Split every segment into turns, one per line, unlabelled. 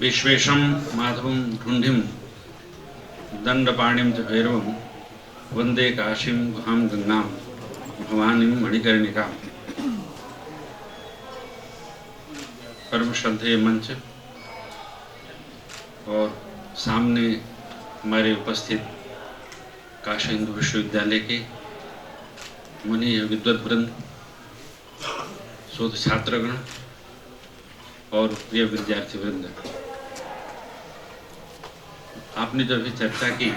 विश्वेशं माधवं ढूंढिं दंडपाणिं च भैरवं वंदे काशीं गुहां गंगां भवानीं मणिकर्णिकां। परम श्रद्धेय मंच और सामने हमारे उपस्थित काशी हिंदू विश्वविद्यालय के मुनि विद्वत वृंद, शोध छात्रगण और प्रिय विद्यार्थी वृंद, आपने जो अभी चर्चा की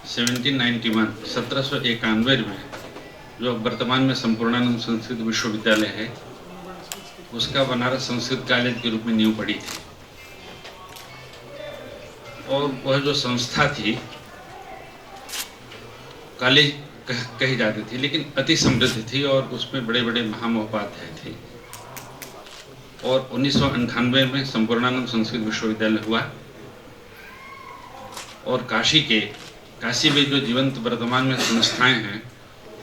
1791 में जो वर्तमान में संपूर्णानंद संस्कृत विश्वविद्यालय है, उसका बनारस संस्कृत कॉलेज के रूप में नींव पड़ी थी। और वह जो संस्था थी, कॉलेज कही जाती थी, लेकिन अति समृद्ध थी और उसमें बड़े बड़े महामहोपाध्याय थे। और 1998 में संपूर्णानंद संस्कृत विश्वविद्यालय हुआ और काशी में जो जीवंत वर्तमान में संस्थाएं हैं,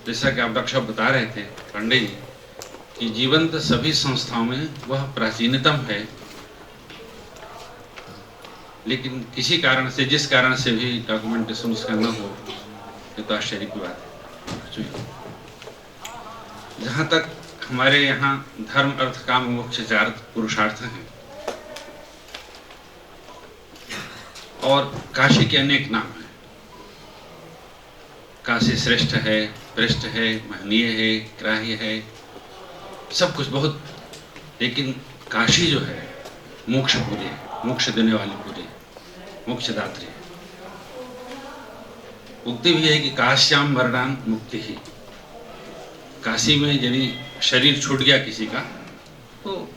जैसा कि आप डॉक्टर साहब बता रहे थे पांडे जी, कि जीवंत सभी संस्थाओं में वह प्राचीनतम है, लेकिन किसी कारण से, जिस कारण से भी डॉक्यूमेंटेशन उसका न हो, ये तो आश्चर्य की बात है। जहाँ तक हमारे यहाँ धर्म अर्थ काम मोक्ष चार पुरुषार्थ हैं और काशी के अनेक नाम हैं। काशी श्रेष्ठ है, पृष्ठ है, महनीय है, ग्राह्य है, सब कुछ बहुत, लेकिन काशी जो है मोक्षपुरी है, मोक्ष देने वाली पुरी, मोक्षदात्री है। उक्ति भी है कि काश्याम मरणान मुक्ति ही। काशी में यदि शरीर छूट गया किसी का तो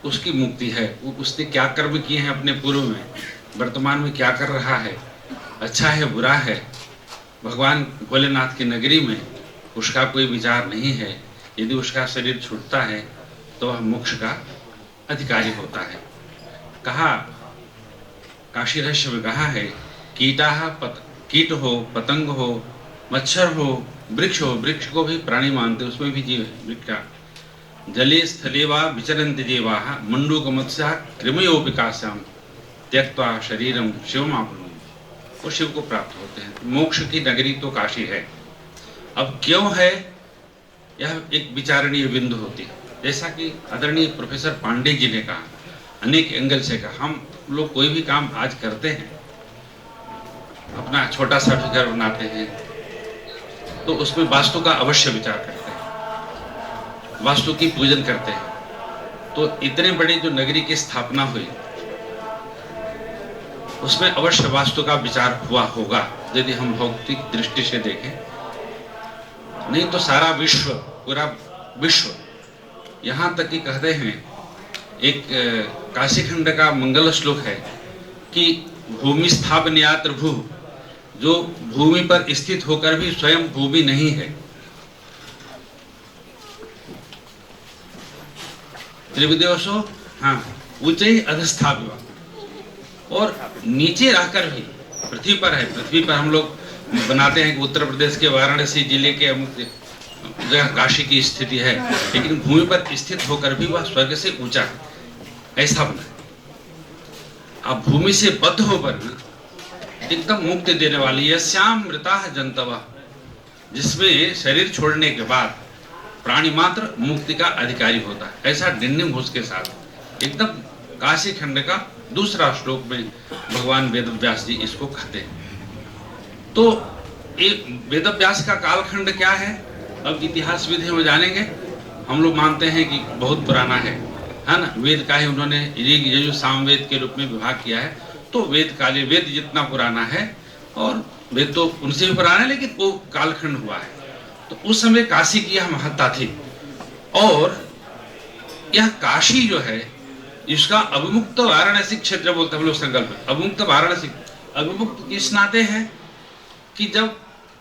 उसकी मुक्ति है। उसने क्या कर्म किए हैं अपने पूर्व में, वर्तमान में क्या कर रहा है, अच्छा है बुरा है, भगवान भोलेनाथ की नगरी में उसका कोई विचार नहीं है, यदि उसका शरीर छूटता है तो वह मोक्ष का अधिकारी होता है। कहा काशी रहस्य में कहा है, कीट हो, पतंग हो, मच्छर हो, वृक्ष हो, वृक्ष को भी प्राणी मानते, उसमें भी जीव है। वृक्ष जले स्थले वा विचरन्ति देवाः मंडूकमत्स्याः कृमयोऽपि काश्यां त्यक्त्वा शरीरम शिवमाप्नुवन्ति। वो शिव को प्राप्त होते हैं। मोक्ष की नगरी तो काशी है। अब क्यों है, यह एक विचारणीय बिंदु होती है। जैसा कि आदरणीय प्रोफेसर पांडे जी ने कहा, अनेक एंगल से कहा, हम लोग कोई भी काम आज करते हैं, अपना छोटा सा भी घर बनाते हैं तो उसमें वास्तु का अवश्य विचार करते हैं, वास्तु की पूजन करते हैं। तो इतने बड़ी जो नगरी की स्थापना हुई, उसमें अवश्य वास्तु का विचार हुआ होगा, यदि हम भौतिक दृष्टि से देखें। नहीं तो सारा विश्व, पूरा विश्व, यहाँ तक कि कहते हैं, एक काशी खंड का मंगल श्लोक है कि भूमि स्थापन्यात्र भू, जो भूमि पर स्थित होकर भी स्वयं भूमि नहीं है, त्रिविदेशो, हाँ, ऊंचे अधस्थाप्य, और नीचे रहकर भी पृथ्वी पर है। पृथ्वी पर हम लोग बनाते हैं कि उत्तर प्रदेश के वाराणसी जिले के अमुक जगह काशी की स्थिति है, लेकिन भूमि पर स्थित होकर भी वह स्वर्ग से ऊंचा है, ऐसा बना है। अब भूमि से बद्ध होकर एकदम मुक्ति देने वाली है। श्याम मृता जंतव, जिसमें शरीर छोड़ने के बाद प्राणी मात्र मुक्ति का अधिकारी होता है, ऐसा डिंडिम घोष के साथ एकदम काशी खंड का दूसरा श्लोक में भगवान वेदव्यास जी इसको कहते हैं। तो ये वेदव्यास का कालखंड क्या है, अब इतिहास विधि में जानेंगे। हम लोग मानते हैं कि बहुत पुराना है ना। वेद का ही उन्होंने ऋग यजुर सामवेद के रूप में विभाग किया है। तो वेद काले, वेद जितना पुराना है, और वेद तो उनसे भी पुराना है, लेकिन वो कालखंड हुआ है। तो उस समय काशी की यह महत्ता थी। और यह काशी जो है, इसका अविमुक्त वाराणसी क्षेत्र बोलते हैं हम लोग संकल्प। अविमुक्त वाराणसी, अविमुक्त इस नाते है कि जब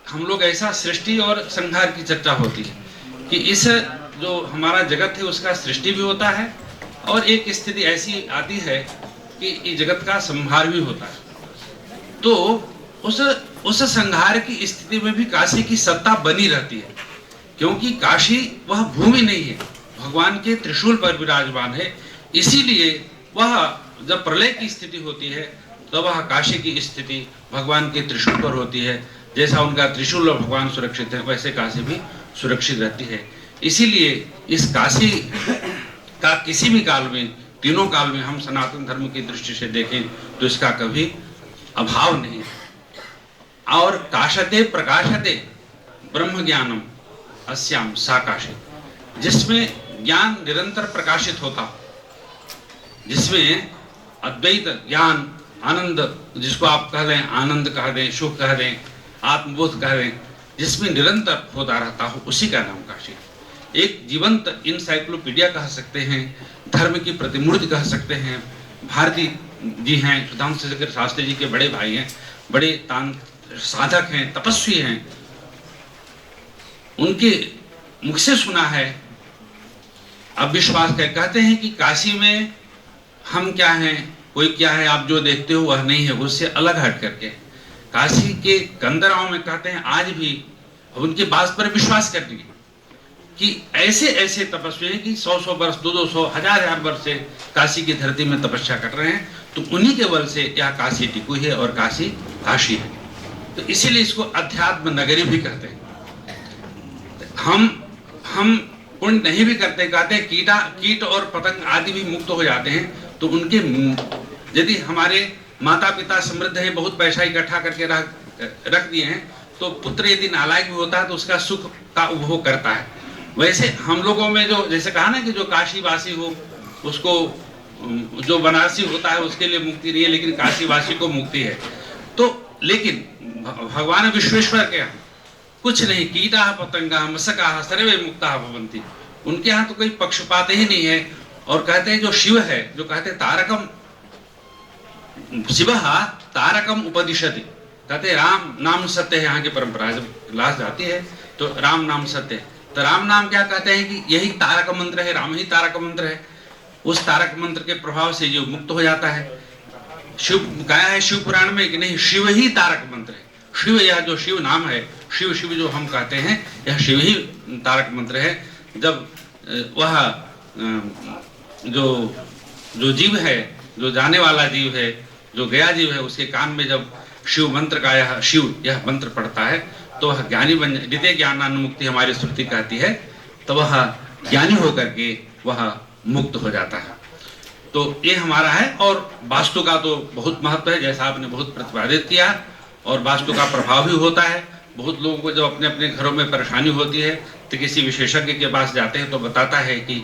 हम लोग ऐसा सृष्टि और संहार की चर्चा होती है कि इस जो हमारा जगत है उसका सृष्टि भी होता है, और एक स्थिति ऐसी आती है कि इस जगत का संहार भी होता है। तो उस संहार की स्थिति में भी काशी की सत्ता बनी रहती है, क्योंकि काशी वह भूमि नहीं है, भगवान के त्रिशूल पर विराजमान है। इसीलिए वह जब प्रलय की स्थिति होती है तो वह काशी की स्थिति भगवान के त्रिशूल पर होती है। जैसा उनका त्रिशूल और भगवान सुरक्षित है, वैसे काशी भी सुरक्षित रहती है। इसीलिए इस काशी का किसी भी काल में, तीनों काल में हम सनातन धर्म की दृष्टि से देखें तो इसका कभी अभाव नहीं है। और काशते प्रकाशते ब्रह्म ज्ञानम अस्याम सा काशी, जिसमें ज्ञान निरंतर प्रकाशित होता, जिसमें अद्वैत ज्ञान, आनंद, जिसको आप कह दें आनंद कह दें, सुख कह दें, आत्मबोध कह दें, जिसमें निरंतर होता रहता हो, उसी का नाम काशी। एक जीवंत इंसाइक्लोपीडिया कह सकते हैं, धर्म की प्रतिमूर्ति कह सकते हैं। भारती जी हैं, सुधांशु शेखर शास्त्री जी के बड़े भाई हैं, बड़े साधक हैं, तपस्वी हैं। उनके मुख से सुना है, अब विश्वास कहते हैं कि काशी में हम क्या हैं, कोई क्या है, आप जो देखते हो वह नहीं है, उससे अलग हट करके काशी के कंदराओं में कहते हैं आज भी उनके बात पर विश्वास कर लिए कि ऐसे ऐसे तपस्वी हैं कि 100-100 वर्ष, 200-200, 1000-1000 वर्ष से काशी की धरती में तपस्या कर रहे हैं। तो उन्हीं के बल से यह काशी टिकी है और काशी काशी है। तो इसीलिए इसको अध्यात्म नगरी भी कहते हैं। हम पुण्य नहीं भी करते, कहते हैं कीट और पतंग आदि भी मुक्त हो जाते हैं। तो उनके यदि हमारे माता पिता समृद्ध हैं, बहुत पैसा इकट्ठा करके रख दिए हैं, तो पुत्र यदि नालायक भी होता है तो उसका सुख का उपभोग करता है। वैसे हम लोगों में जो, जैसे कहा ना कि जो काशीवासी हो उसको, जो बनारसी होता है उसके लिए मुक्ति नहीं है, लेकिन काशीवासी को मुक्ति है। तो लेकिन भगवान विश्वेश्वर के यहाँ कुछ नहीं, कीटा पतंगा मसका सर्वे मुक्ता भवन्ति, उनके यहाँ तो कोई पक्षपात ही नहीं है। और कहते हैं जो शिव है, जो कहते हैं तारकम, शिव तारकम उपदिशति, कहते हैं राम नाम सत्य है। यहाँ की परंपरा जब क्लास जाती है तो राम नाम सत्य है। तो राम नाम क्या कहते हैं कि यही तारक मंत्र है, राम ही तारक मंत्र है। उस तारक मंत्र के प्रभाव से जो मुक्त हो जाता है। शिव कहा है शिव पुराण में कि नहीं, शिव ही तारक मंत्र है। शिव, यह जो शिव नाम है, शिव शिव जो हम कहते हैं, यह शिव ही तारक मंत्र है। जब वह जो जीव है, जो जाने वाला जीव है, जो गया जीव है, उसके कान में जब शिव मंत्र का यह मंत्र पढ़ता है तो वह ज्ञानी बन, द्वितीय ज्ञानान्व मुक्ति हमारी श्रुति कहती है, तो वह ज्ञानी होकर के वह मुक्त हो जाता है। तो ये हमारा है। और वास्तु का तो बहुत महत्व है, जैसा आपने बहुत प्रतिपादित किया। और वास्तु का प्रभाव भी होता है। बहुत लोगों को जब अपने अपने घरों में परेशानी होती है तो किसी विशेषज्ञ के पास जाते हैं तो बताता है कि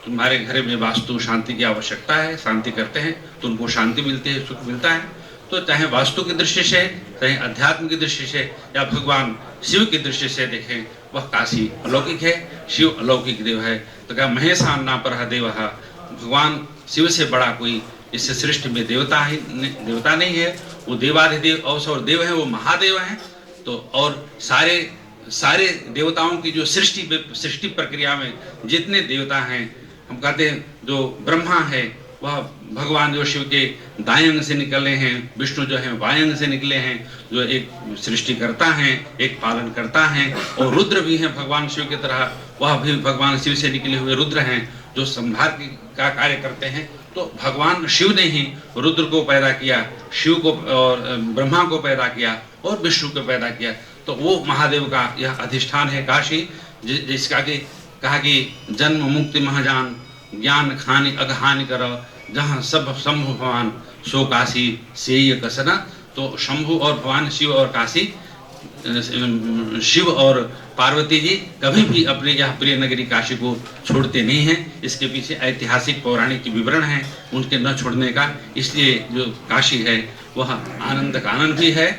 तुम्हारे घर में वास्तु शांति की आवश्यकता है, शांति करते हैं तो उनको शांति मिलती है, सुख मिलता है। तो चाहे वास्तु की दृष्टि से, चाहे अध्यात्म की दृष्टि से, या भगवान शिव की दृष्टि से देखें, वह काशी अलौकिक है, शिव अलौकिक देव है। तो क्या महेशान ना पर देव, भगवान शिव से बड़ा कोई इस सृष्टि में देवता नहीं है। वो देवाधिदेव अवसर देव है, वो महादेव हैं। तो और सारे देवताओं की जो सृष्टि प्रक्रिया में जितने देवता हैं, हम कहते हैं जो ब्रह्मा है वह भगवान जो शिव के दाएं अंग से निकले हैं, विष्णु जो है बाएं अंग से निकले हैं, जो एक सृष्टि करता है, एक पालन करता है। और रुद्र भी हैं भगवान शिव की तरह, वह भी भगवान शिव से निकले हुए रुद्र हैं जो संहार का कार्य करते हैं। तो भगवान शिव ने ही रुद्र को पैदा किया, शिव को और ब्रह्मा को पैदा किया और विष्णु को पैदा किया। तो वो महादेव का यह अधिष्ठान है काशी, जिसका कि कहा कि जन्म मुक्ति महाजान, ज्ञान खानि अगहानि कर, जहाँ सब शंभु भगवान सो काशी से ये कसना। तो शंभु और भगवान शिव और काशी, शिव और पार्वती जी कभी भी अपने यह प्रिय नगरी काशी को छोड़ते नहीं हैं। इसके पीछे ऐतिहासिक पौराणिक विवरण है उनके न छोड़ने का। इसलिए जो काशी है वह आनंद का आनंद भी है,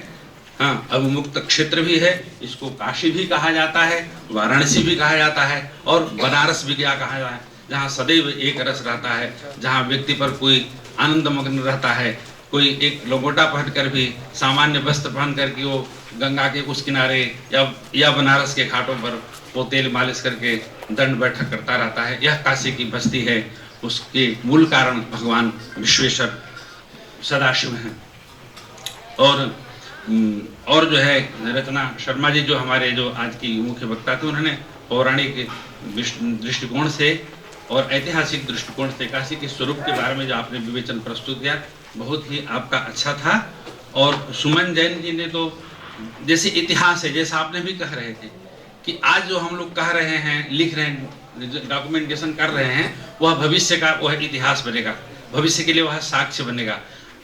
हाँ, अवमुक्त क्षेत्र भी है। इसको काशी भी कहा जाता है, वाराणसी भी कहा जाता है, और बनारस भी क्या कहा जाता है, जहाँ सदैव एक रस रहता है, जहाँ व्यक्ति पर कोई आनंद मग्न रहता है। कोई एक लंगोटा पहनकर भी, सामान्य वस्त्र पहन कर के वो गंगा के उस किनारे या बनारस के घाटों पर वो तेल मालिश करके दंड बैठक करता रहता है। यह काशी की बस्ती है। उसके मूल कारण भगवान विश्वेश्वर सदाशिव हैं। और जो है रचना शर्मा जी, जो हमारे जो आज की मुख्य वक्ता थे, उन्होंने पौराणिक दृष्टिकोण से और ऐतिहासिक दृष्टिकोण से काशी के स्वरूप के बारे में जो आपने विवेचन प्रस्तुत किया बहुत ही आपका अच्छा था। और सुमन जैन जी ने तो जैसे इतिहास है, जैसा आपने भी कह रहे थे कि आज जो हम लोग कह रहे हैं, लिख रहे हैं, डॉक्यूमेंटेशन कर रहे हैं, वह भविष्य का वह इतिहास बनेगा, भविष्य के लिए वह साक्ष्य बनेगा।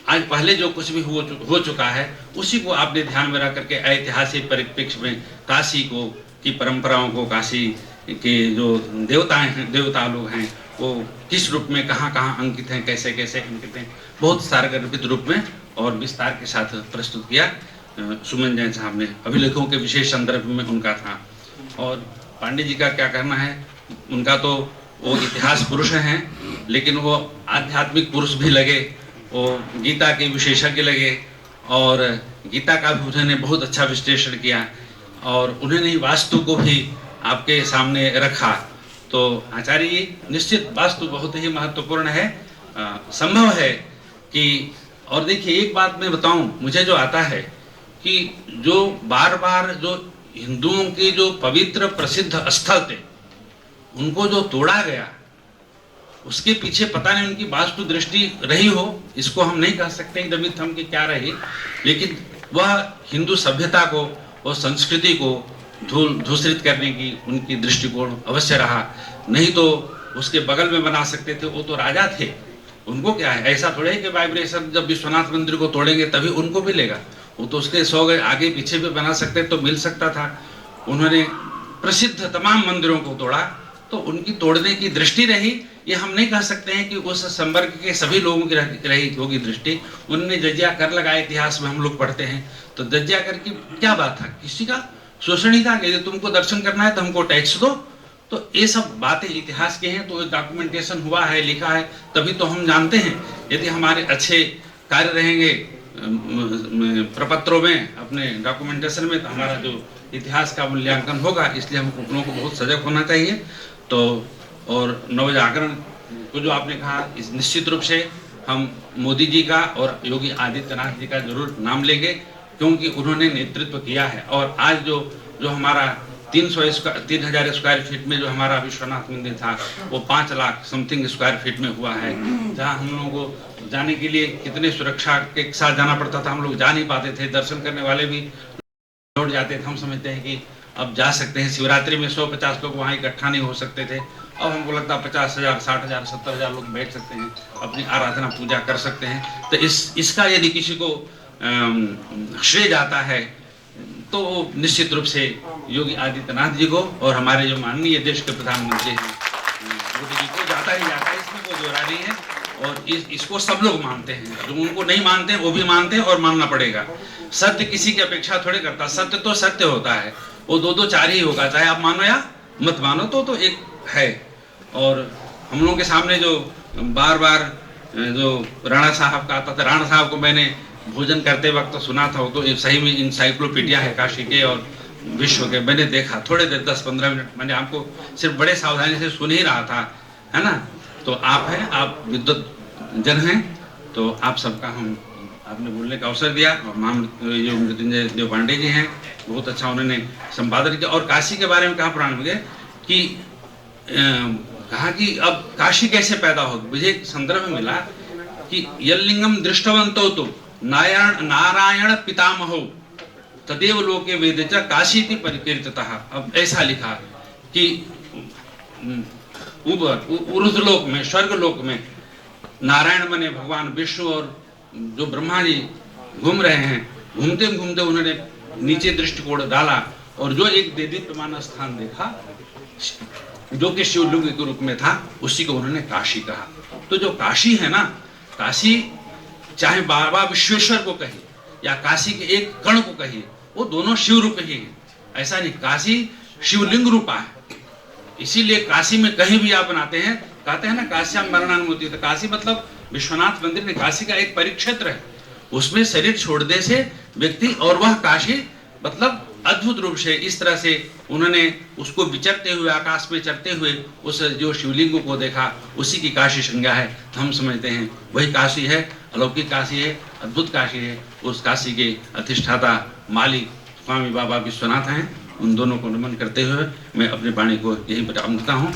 आज पहले जो कुछ भी हो चुका है उसी को आपने ध्यान में रख करके ऐतिहासिक परिप्रेक्ष्य में काशी को की परंपराओं को, काशी के जो देवता लोग हैं वो किस रूप में कहाँ कहाँ अंकित हैं, कैसे कैसे अंकित हैं, बहुत सारगर्भित रूप में और विस्तार के साथ प्रस्तुत किया सुमन जैन साहब ने। अभिलेखों के विशेष संदर्भ में उनका था। और पांडे जी का क्या कहना है, उनका तो वो इतिहास पुरुष हैं लेकिन वो आध्यात्मिक पुरुष भी लगे, वो गीता के विशेषज्ञ लगे और गीता का भी उन्होंने बहुत अच्छा विश्लेषण किया और उन्होंने वास्तु को भी आपके सामने रखा। तो आचार्य जी, निश्चित वास्तु बहुत ही महत्वपूर्ण है। संभव है कि, और देखिए एक बात मैं बताऊं, मुझे जो आता है कि जो बार बार जो हिंदुओं के जो पवित्र प्रसिद्ध स्थल थे उनको जो तोड़ा गया, उसके पीछे पता नहीं उनकी वास्तु दृष्टि रही हो, इसको हम नहीं कह सकते एकदम थम के क्या रही, लेकिन वह हिंदू सभ्यता को और संस्कृति को धूसरित करने की उनकी दृष्टिकोण अवश्य रहा। नहीं तो उसके बगल में बना सकते थे, वो तो राजा थे, उनको क्या है, ऐसा थोड़े कि वाइब्रेशन जब विश्वनाथ मंदिर को तोड़ेंगे तभी उनको मिलेगा, वो तो उसके 100 गज आगे पीछे भी बना सकते तो मिल सकता था। उन्होंने प्रसिद्ध तमाम मंदिरों को तोड़ा, तो उनकी तोड़ने की दृष्टि रही, ये हम नहीं कह सकते हैं कि उस संवर्ग के सभी लोगों की रही होगी दृष्टि। उन्होंने जजिया कर लगाया, इतिहास में हम लोग पढ़ते हैं, तो जजिया कर की क्या बात था, किसी का शोषण ही था कि तुमको दर्शन करना है तो हमको टैक्स दो। तो ये सब बातें इतिहास की हैं, तो डॉक्यूमेंटेशन हुआ है, लिखा है, तभी तो हम जानते हैं। यदि हमारे अच्छे कार्य रहेंगे प्रपत्रों में, अपने डॉक्यूमेंटेशन में, तो हमारा जो इतिहास का मूल्यांकन होगा। इसलिए हम लोगों को बहुत सजग होना चाहिए। तो और नवजागरण को जो आपने कहा, इस निश्चित रूप से हम मोदी जी का और योगी आदित्यनाथ जी का जरूर नाम लेंगे, क्योंकि उन्होंने नेतृत्व किया है। और आज जो हमारा 3,000 स्क्वायर फीट में जो हमारा विश्वनाथ मंदिर था, वो 5 लाख समथिंग स्क्वायर फीट में हुआ है, जहाँ हम लोगों को जाने के लिए कितने सुरक्षा के साथ जाना पड़ता था, हम लोग जा नहीं पाते थे, दर्शन करने वाले भी लौट जाते थे। हम समझते हैं कि अब जा सकते हैं, शिवरात्रि में 150 लोग वहाँ इकट्ठा नहीं हो सकते थे, अब हमको लगता है 50,000, 60,000, 70,000 लोग बैठ सकते हैं, अपनी आराधना पूजा कर सकते हैं। तो इसका यदि किसी को श्रेय जाता है तो निश्चित रूप से योगी आदित्यनाथ जी को और हमारे जो माननीय देश के प्रधानमंत्री हैं मोदी जी को जाता ही जाता है, इसमें कोई दोहरा नहीं है। और इसको सब लोग मानते हैं, जो उनको नहीं मानते हैं वो भी मानते हैं और मानना पड़ेगा। सत्य किसी की अपेक्षा थोड़े करता, सत्य तो सत्य होता है, वो 2-2 4 ही होगा, चाहे आप मानो या मत मानो, तो एक है। और हम लोगों के सामने जो बार बार जो राणा साहब का आता था, राणा साहब को मैंने भोजन करते वक्त तो सुना था, वो तो सही में इंसाइक्लोपीडिया है काशी के और विश्व के। मैंने देखा थोड़े देर 10-15 मिनट, मैंने आपको सिर्फ बड़े सावधानी से सुन ही रहा था, है ना। तो आप हैं, आप विद्वत जन हैं, तो आप सबका हम आपने बोलने का अवसर दिया। और जो मृत्युंजय देव पांडे जी हैं, बहुत अच्छा उन्होंने संपादन किया। और काशी के बारे में कहा पुराण में कि कहा कि अब काशी कैसे पैदा हो। मुझे एक संदर्भ मिला कि यल्लिंगम दृष्टवंतो तो नारायण पितामहो तदेव लोके वेद च काशीति परिकीर्तितः। अब ऐसा लिखा कि ऊर्ध्वलोक में, स्वर्ग लोक में नारायण बने भगवान विष्णु और जो ब्रह्मा जी घूम रहे हैं, घूमते घूमते उन्होंने नीचे दृष्टिकोण डाला और जो एक देदीप्यमान स्थान देखा जो कि शिवलिंग के रूप में था, उसी को उन्होंने काशी कहा। तो जो काशी है ना, काशी चाहे बाबा विश्वेश्वर को कहिए या काशी के एक कण को कहिए, वो दोनों शिव रूप ही हैं। ऐसा नहीं, काशी शिवलिंग रूपा है। इसीलिए काशी में कहीं भी आप बनाते हैं, कहते हैं ना काश्याम मरणानुमति, तो काशी मतलब विश्वनाथ मंदिर में काशी का एक परिक्षेत्र है, उसमें शरीर छोड़ने से व्यक्ति, और वह काशी मतलब अद्भुत रूप से इस तरह से उन्होंने उसको विचरते हुए, आकाश में चढ़ते हुए उस जो शिवलिंग को देखा, उसी की काशी संज्ञा है। तो हम समझते हैं वही काशी है, अलौकिक काशी है, अद्भुत काशी है। उस काशी के अधिष्ठाता मालिक स्वामी बाबा विश्वनाथ हैं। उन दोनों को नमन करते हुए मैं अपनी वाणी को यही विराम देता हूँ।